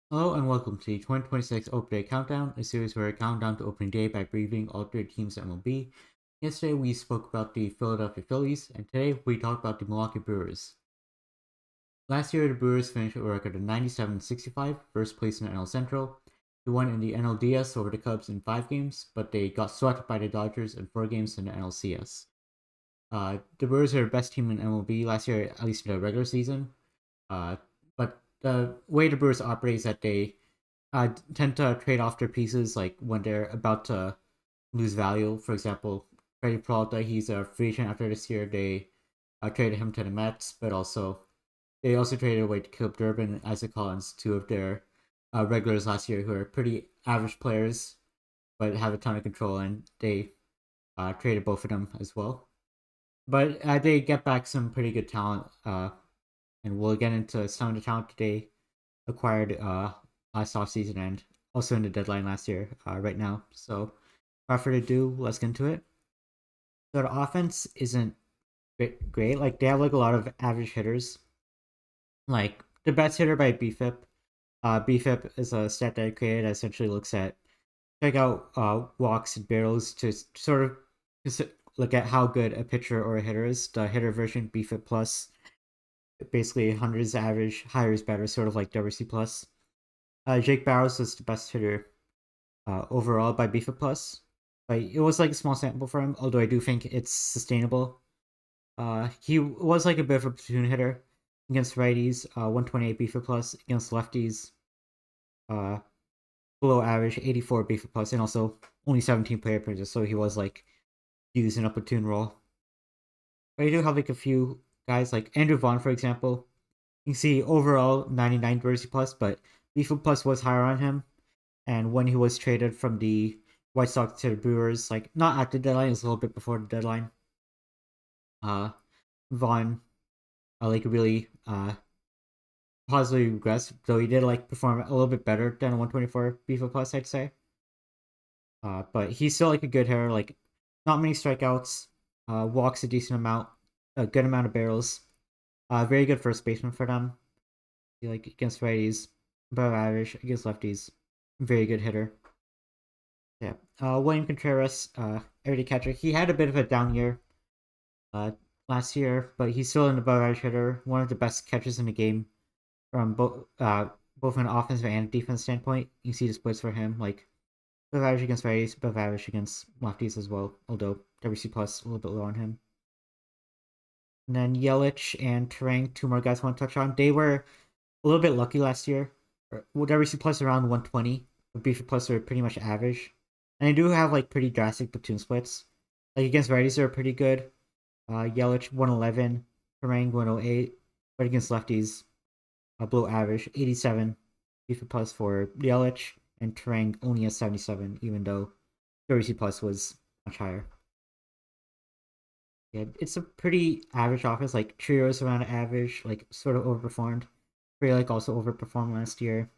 Hello and welcome to the 2026 Opening Day Countdown, a series where I count down to opening day by previewing all three teams in MLB. Yesterday we spoke about the Philadelphia Phillies, and today we talk about the Milwaukee Brewers. Last year, the Brewers finished with a record of 97-65, first place in the NL Central. They won in the NLDS over the Cubs in 5 games, but they got swept by the Dodgers in 4 games in the NLCS. The Brewers are the best team in MLB last year, at least in the regular season. But the way the Brewers operate is that they tend to trade off their pieces like when they're about to lose value. For example, Freddie Peralta, he's a free agent after this year. They traded him to the Mets, but they also traded away to Caleb Durbin and Isaac Collins, two of their regulars last year, who are pretty average players but have a ton of control, and they traded both of them as well. But they get back some pretty good talent, and we'll get into some of the talent they acquired last offseason and also in the deadline last year right now. So, without further ado, let's get into it. So, the offense isn't great. Like, they have like a lot of average hitters. Like, the best hitter by BFIP. BFIP is a stat that I created that essentially looks at check out walks and barrels to sort of look at how good a pitcher or a hitter is. The hitter version, BFIP plus, basically 100 is average, higher is better, sort of like WC plus. Jake Barrows was the best hitter overall by BFIP plus. But it was like a small sample for him, although I do think it's sustainable. He was like a bit of a platoon hitter against righties, 128 BFIP plus, against lefties, uh, below average, 84 BFIP plus, and also only 17 player appearances, so he was like used in a platoon role. But you do have like a few guys like Andrew Vaughn, for example. You can see overall 99 WRC plus, but BFIP plus was higher on him. And when he was traded from the White Sox to the Brewers, like not at the deadline, it was a little bit before the deadline. Uh, Vaughn like really positively regressed, though he did like perform a little bit better than 124 BFIP plus, I'd say. But he's still like a good hitter, like not many strikeouts, walks a decent amount, a good amount of barrels. Very good first baseman for them. He, like against righties, above average against lefties. Very good hitter. Yeah. William Contreras, everyday catcher. He had a bit of a down year uh, last year, but he's still an above average hitter. One of the best catchers in the game from both an offensive and defense standpoint. You see the splits for him, like above average against righties, above average against lefties as well. Although WC plus a little bit low on him. And then Yelich and Terang, two more guys I want to touch on. They were a little bit lucky last year. WC plus around 120. But BF plus are pretty much average. And they do have like pretty drastic platoon splits. Like against righties, they're pretty good. Yelich 111, Terang 108. But against lefties, below average 87 BF plus for Yelich, and Terang only a 77, even though WC plus was much higher. Yeah, it's a pretty average offense. Like Trios around average, like sort of overperformed. Like also overperformed last year.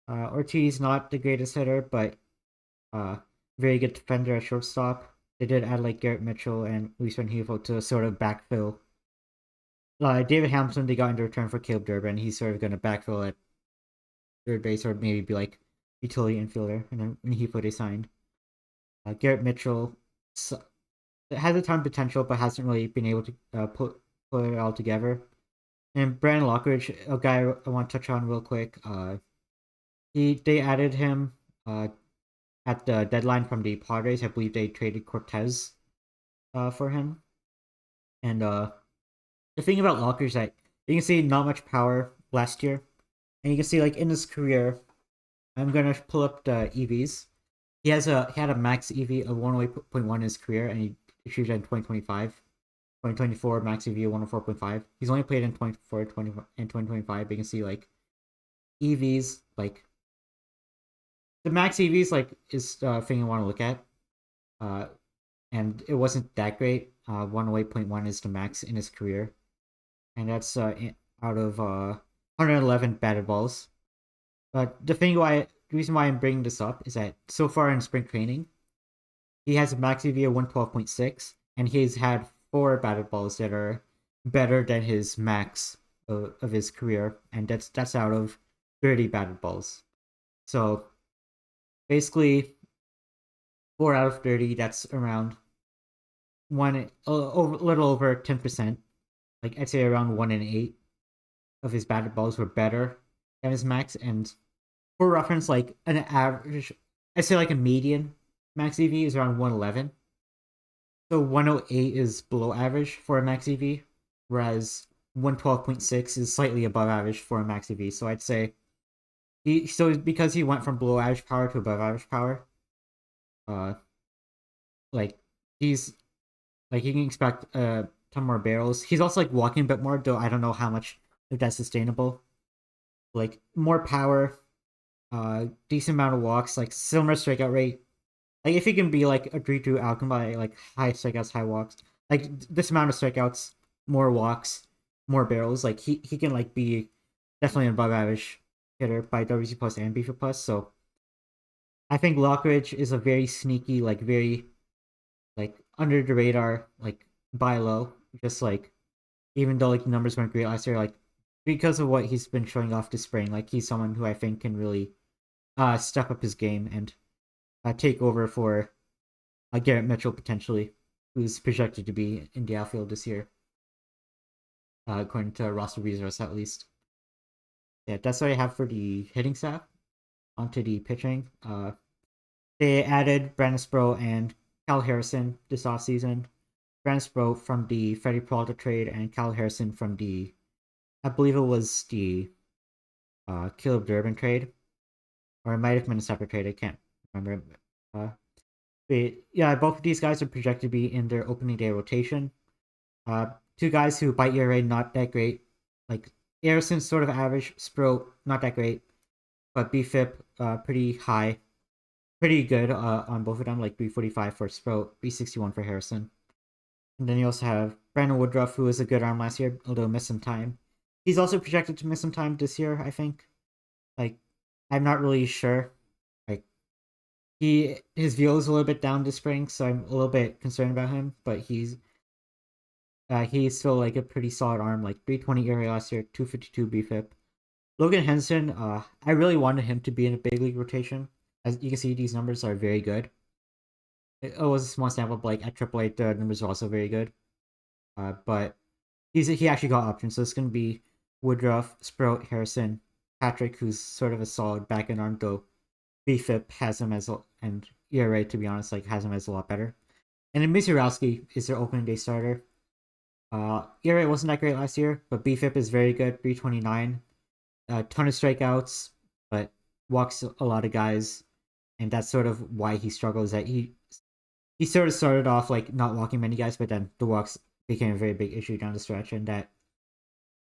Ortiz not the greatest hitter, but uh, very good defender at shortstop. They did add like Garrett Mitchell and Luis Rengifo to sort of backfill. David Hamilton they got in return for Caleb Durbin. He's sort of going to backfill at third base or maybe be like utility infielder. And then Rengifo they signed. Garrett Mitchell has a ton of potential, but hasn't really been able to put it all together. And Brandon Lockridge, a guy I want to touch on real quick. They added him at the deadline from the Padres. I believe they traded Cortez for him. And the thing about Lockridge is that you can see not much power last year, and you can see like in his career. I'm gonna pull up the EVs. He had a max EV of 108.1 in his career, and he achieved it in 2025. 2024 max EV of 104.5. He's only played in 24, 20, and 2025. But you can see like EVs, like the max EVs, like is the thing I want to look at. Uh, and it wasn't that great. 108.1 is the max in his career, and that's out of 111 batted balls. But the reason why I'm bringing this up is that so far in spring training, he has a max EV of 112.6, and he's had 4 batted balls that are better than his max of his career, and that's out of 30 batted balls. So basically, 4 out of 30, that's around a little over 10%. Like, I'd say around 1 in 8 of his batted balls were better than his max. And for reference, like an average, I'd say like a median max EV is around 111. So 108 is below average for a max EV, whereas 112.6 is slightly above average for a max EV. So I'd say because he went from below average power to above average power, uh, like he's like you can expect a ton more barrels. He's also like walking a bit more, though I don't know how much if that's sustainable. Like more power, decent amount of walks, like similar strikeout rate. Like if he can be like a 3-2 outcome by like high strikeouts, high walks, like this amount of strikeouts, more walks, more barrels, like he can like be definitely an above average hitter by WC plus and BF plus. So I think Lockridge is a very sneaky, like very like under the radar, like buy low. Just like even though like the numbers weren't great last year, like because of what he's been showing off this spring, like he's someone who I think can really step up his game and take over for Garrett Mitchell potentially, who's projected to be in the outfield this year, according to roster resource at least. Yeah, that's what I have for the hitting staff. Onto the pitching. They added Brandon Sproat and Cal Harrison this offseason. Brandon Sproat from the Freddie Peralta trade and Cal Harrison from the, I believe it was the Caleb Durbin trade, or it might have been a separate trade. I can't remember. But yeah, both of these guys are projected to be in their opening day rotation. Two guys who by ERA not that great. Like Harrison's sort of average, Sproat not that great, but BFIP pretty high, pretty good on both of them. Like 345 for Sproat, 361 for Harrison. And then you also have Brandon Woodruff, who was a good arm last year, although missed some time. He's also projected to miss some time this year, I think. Like, I'm not really sure. Like, his velo is a little bit down this spring, so I'm a little bit concerned about him. But he's still like a pretty solid arm, like 320 ERA last year, 252 BFIP. Logan Henson, I really wanted him to be in a big league rotation. As you can see, these numbers are very good. It was a small sample, but like at AAA, the numbers are also very good. But he actually got options, so it's gonna be Woodruff, Sprout, Harrison, Patrick, who's sort of a solid back end arm, though BFIP has him as and ERA, to be honest, like has him as a lot better. And then Mizurowski is their opening day starter. ERA wasn't that great last year, but BFIP is very good, 329. A ton of strikeouts, but walks a lot of guys, and that's sort of why he struggles. That he sort of started off like not walking many guys, but then the walks became a very big issue down the stretch, and that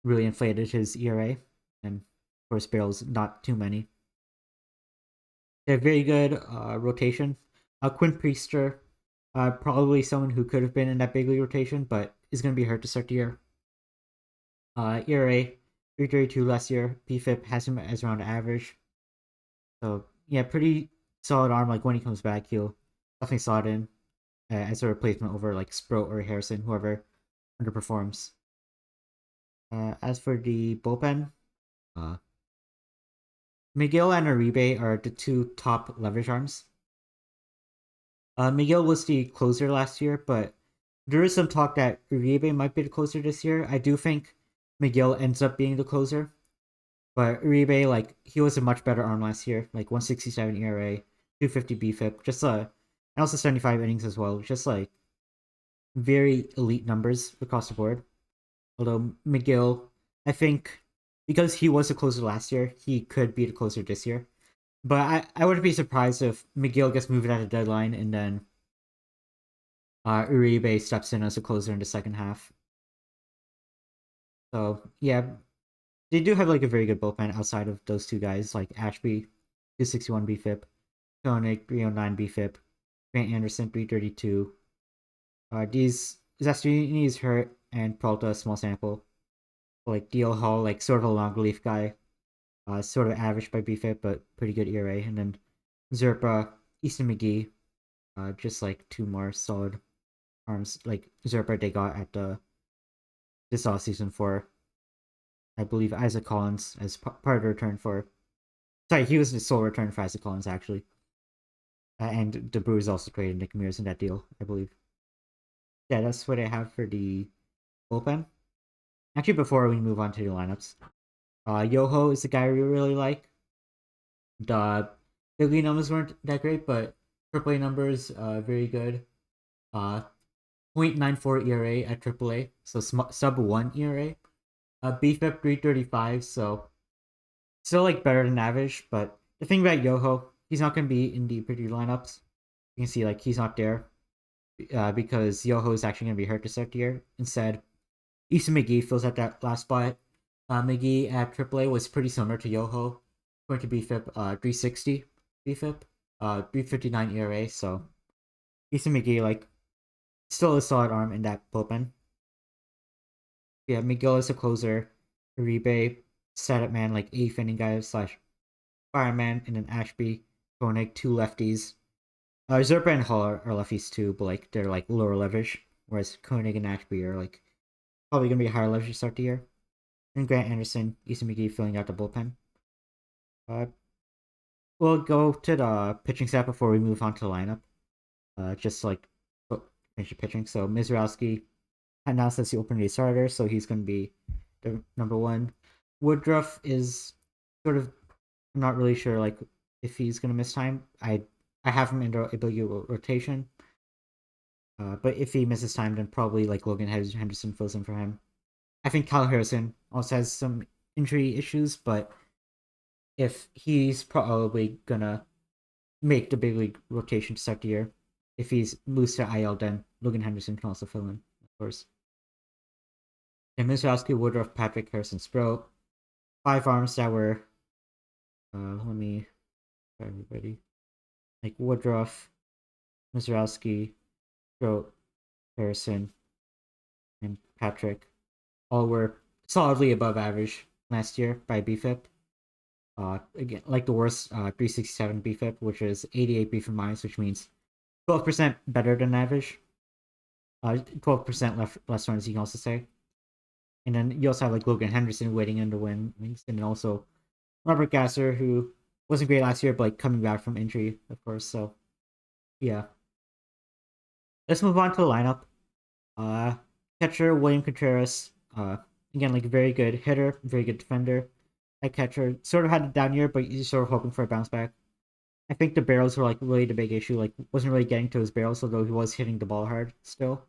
really inflated his ERA. And of course, barrels not too many. They have very good rotation. Quinn Priester, probably someone who could have been in that big league rotation, but is going to be hurt to start the year. ERA 332 last year. PFIP has him as around average. So yeah, pretty solid arm. Like when he comes back, he'll definitely slot in as a replacement over like Sproat or Harrison, whoever underperforms. As for the bullpen, Miguel and Uribe are the two top leverage arms. Miguel was the closer last year, but there is some talk that Uribe might be the closer this year. I do think Miguel ends up being the closer, but Uribe, like, he was a much better arm last year, like 167 ERA, 250 BFIP, just and also 75 innings as well, just like very elite numbers across the board. Although Miguel, I think because he was a closer last year, he could be the closer this year. But I wouldn't be surprised if Miguel gets moved at a deadline and then Uribe steps in as a closer in the second half. So yeah, they do have like a very good bullpen outside of those two guys, like Ashby, 261 BFIP, Koenig, 309 BFIP, Grant Anderson, 332. These Zastrini is hurt and Peralta, small sample. Like DL Hall, like sort of a long relief guy, sort of average by BFIP, but pretty good ERA. And then Zerpa, Easton McGee, just like two more solid arms. Like Zerpa, they got at this offseason for, I believe, Isaac Collins as part of the return for Sorry, he was the sole return for Isaac Collins, actually. And the Brewers also traded Nick Mears in that deal, I believe. Yeah, that's what I have for the bullpen. Actually, before we move on to the lineups, Yoho is the guy we really like. The big league numbers weren't that great, but AAA numbers very good. 0.94 ERA at AAA, so sub 1 ERA. BFIP 335, so still like better than average. But the thing about Yoho, he's not going to be in the pretty lineups. You can see like he's not there because Yoho is actually going to be hurt to start the year. Instead, Easton McGee fills out that last spot. McGee at AAA was pretty similar to Yoho, going to BFIP 360 BFIP, 359 ERA. So Easton McGee like still a solid arm in that bullpen. Yeah, Miguel is a closer. Uribe, setup man, like 8th inning guy slash fireman, and then Ashby, Koenig, two lefties. Zerpa and Hall are lefties too, but like they're like lower leverage, whereas Koenig and Ashby are like probably gonna be higher leverage to start the year. And Grant Anderson, Easton McGee filling out the bullpen. We'll go to the pitching staff before we move on to the lineup. Just like finish the pitching. So Mizrowski announced as the opening day starter, so he's going to be the number one. Woodruff is sort of, I'm not really sure like if he's going to miss time. I have him in the ability rotation, but if he misses time, then probably like Logan Henderson fills in for him. I think Kyle Harrison also has some injury issues, but if he's probably gonna make the big league rotation to start the year, if he's loose to IL, then Logan Henderson can also fill in, of course. And Mizrowski, Woodruff, Patrick, Harrison, Sproat. 5 arms that were, let me try everybody. Like Woodruff, Mizrowski, Sproat, Harrison, and Patrick. All were solidly above average last year by BFIP. Again, like the worst 367 BFIP, which is 88 BFIP minus, which means 12% better than average. 12% less runs, you can also say. And then you also have like Logan Henderson waiting in the wings, and then also Robert Gasser, who wasn't great last year, but like coming back from injury, of course. So yeah, let's move on to the lineup. Catcher William Contreras. Again, like very good hitter, very good defender. At catcher, sort of had a down year, but he's sort of hoping for a bounce back. I think the barrels were like really the big issue. Like wasn't really getting to his barrels, although he was hitting the ball hard still.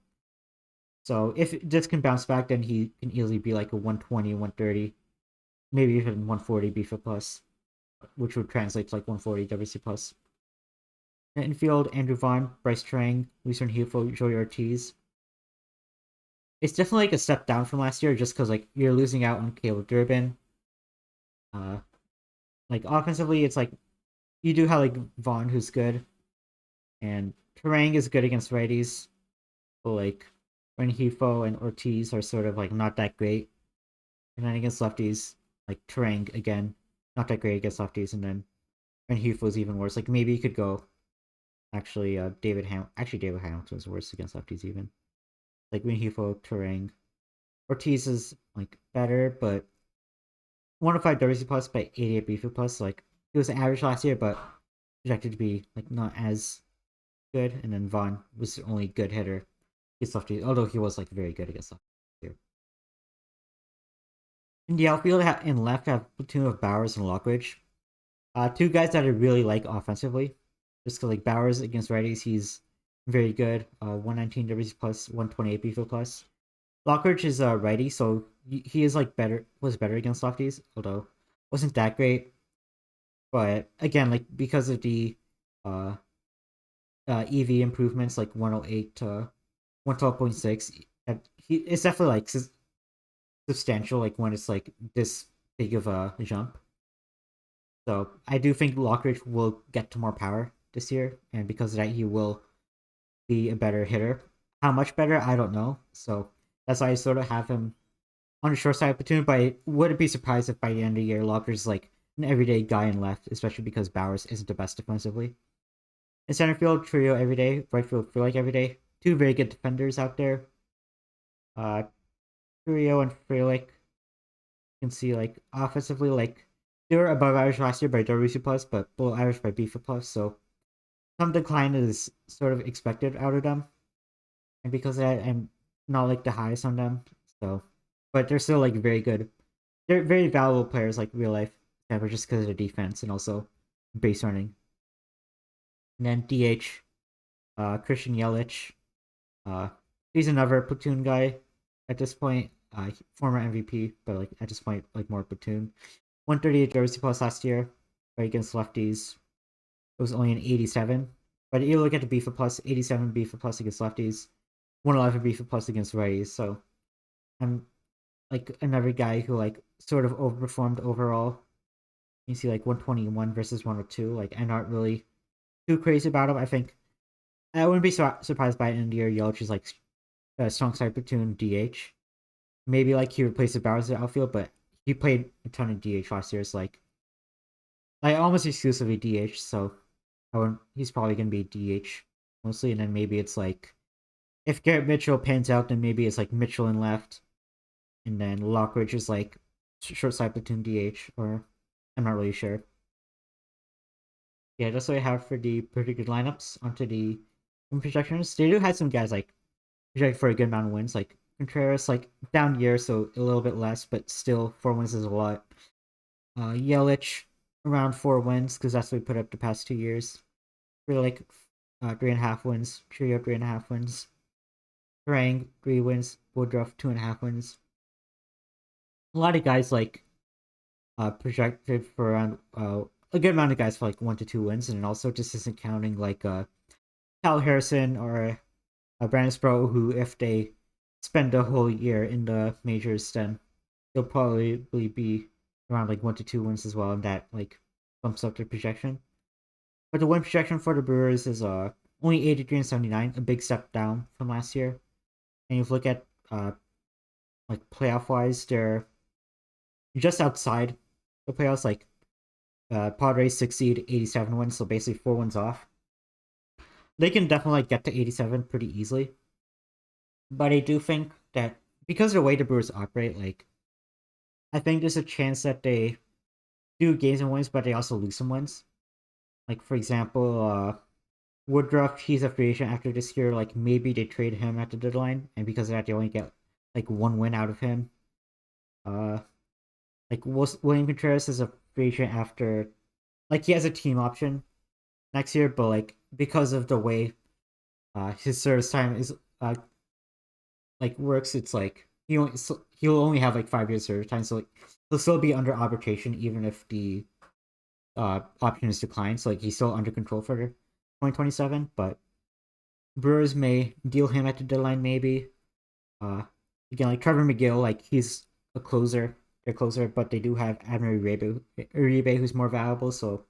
So if this can bounce back, then he can easily be like a 120, 130, maybe even 140 BFA plus, which would translate to like 140 WC plus. Infield, Andrew Vaughn, Bryce Trang, Luis Rengifo, Joey Ortiz. It's definitely like a step down from last year, just because like you're losing out on Caleb Durbin. Like offensively, it's like you do have like Vaughn, who's good, and Terang is good against righties, but like Rengifo and Ortiz are sort of like not that great. And then against lefties, like Terang again, not that great against lefties, and then Rengifo is even worse. Like maybe you could go actually David Hamilton is worse against lefties even. Like Rengifo, Terang, Ortiz is like better, but 105 WC plus by 88 BF plus. Like he was average last year, but projected to be like not as good. And then Vaughn was the only good hitter against lefties, although he was like very good against lefties. In the outfield and left, I have a platoon of Bowers and Lockridge. Two guys that I really like offensively. Just because like Bowers against righties, he's very good. 119 WC plus, 128 BF plus. Lockridge is a righty, so he is like was better against lefties, although wasn't that great. But again, like because of the EV improvements, like 108 to 112.6, it's definitely like substantial. Like when it's like this big of a jump. So I do think Lockridge will get to more power this year, and because of that, he will be a better hitter. How much better, I don't know. So that's why I sort of have him on the short side of platoon, but I wouldn't be surprised if by the end of the year, Lockridge is like an everyday guy in left, especially because Bowers isn't the best defensively. In center field, trio every day. Right field, feel like every day. Two very good defenders out there. Trio and Frelick. You can see like offensively, like they were above average last year by WC plus, but below average by BFA plus. So some decline is sort of expected out of them, and because of that, I'm not like the highest on them. So, but they're still like very good. They're very valuable players, like real life, but just because of their defense and also base running. And then DH, Christian Yelich. Uh, he's another platoon guy at this point. Former MVP, but like at this point, like more platoon. 138 WC plus last year, right against lefties. It was only an 87. But you look at the BFA plus, 87 BFA plus against lefties, 111 BFA plus against righties. So I'm like another guy who like sort of overperformed overall. You see like 121 versus 102. Like I'm not really too crazy about him. I think I wouldn't be surprised by an year Yelich is like a strong side platoon DH. Maybe like he replaces Bowers at outfield, but he played a ton of DH last year. It's like almost exclusively DH. So he's probably gonna be DH mostly, and then maybe it's like if Garrett Mitchell pans out, then maybe it's like Mitchell in left, and then Lockridge is like short side platoon DH, or I'm not really sure. Yeah, that's what I have for the predicted lineups. Onto the projections. They do have some guys like project for a good amount of wins, like Contreras, like down year, so a little bit less, but still 4 wins is a lot. Yelich around 4 wins because that's what we put up the past 2 years. For like 3.5 wins. Trio 3.5 wins. Terang 3 wins. Woodruff 2.5 wins. A lot of guys like projected for around a good amount of guys for like 1 to 2 wins, and also just isn't counting like Cal Harrison or Brandon Sproul, who if they spend a whole year in the majors, then they'll probably be around like 1 to 2 wins as well, and that like bumps up their projection. But the win projection for the Brewers is only 83 and 79, a big step down from last year. And if you look at like playoff wise, they're just outside the playoffs. Like Padres succeed 87 wins, so basically 4 wins off. They can definitely like, get to 87 pretty easily. But I do think that because of the way the Brewers operate, like I think there's a chance that they do gain some wins, but they also lose some wins. Like for example, Woodruff, he's a free agent after this year. Like maybe they trade him at the deadline, and because of that, they only get like 1 win out of him. Like William Contreras is a free agent after, like he has a team option next year, but like because of the way his service time is like works, it's like he'll only have like 5 years service time, so like, he'll still be under arbitration even if the option is declined. So like he's still under control for 2027, but Brewers may deal him at the deadline maybe. Again, like Trevor McGill, like he's a closer, they're closer, but they do have Admiral Uribe who's more valuable. So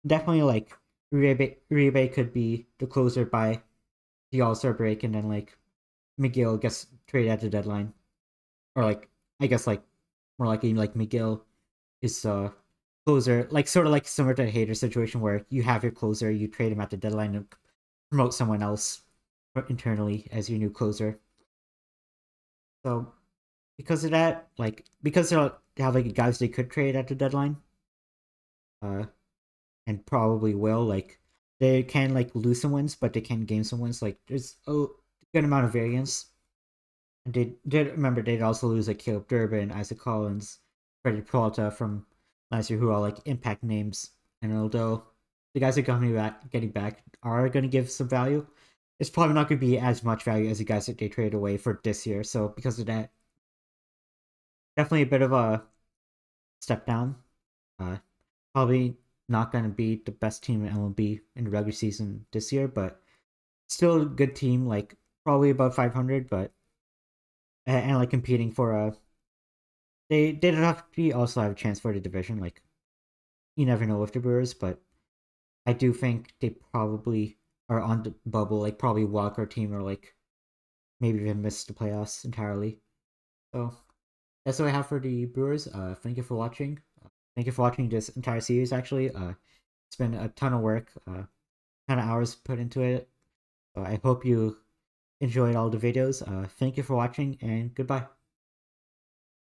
definitely like Uribe could be the closer by the All-Star break, and then like McGill gets traded at the deadline, or like I guess like more likely like McGill is closer, like sort of like similar to a Hater situation where you have your closer, you trade him at the deadline and promote someone else internally as your new closer. So because of that, like because they have like guys they could trade at the deadline, and probably will, like they can like lose some wins, but they can gain some wins. Like there's a good amount of variance. And they did remember they'd also lose like Caleb Durbin, Isaac Collins, Freddie Peralta from last year, who are like impact names. And although the guys that are getting back are going to give some value, it's probably not going to be as much value as the guys that they traded away for this year. So because of that, definitely a bit of a step down. Probably not going to be the best team in MLB in the regular season this year, but still a good team. Like probably about 500, but and like competing for a. They did have to also have a chance for the division. Like you never know with the Brewers, but I do think they probably are on the bubble. Like probably wildcard team, or like maybe even miss the playoffs entirely. So that's what I have for the Brewers. Thank you for watching. Thank you for watching this entire series. Actually, it's been a ton of work, ton of hours put into it. I hope you enjoyed all the videos. Thank you for watching, and goodbye.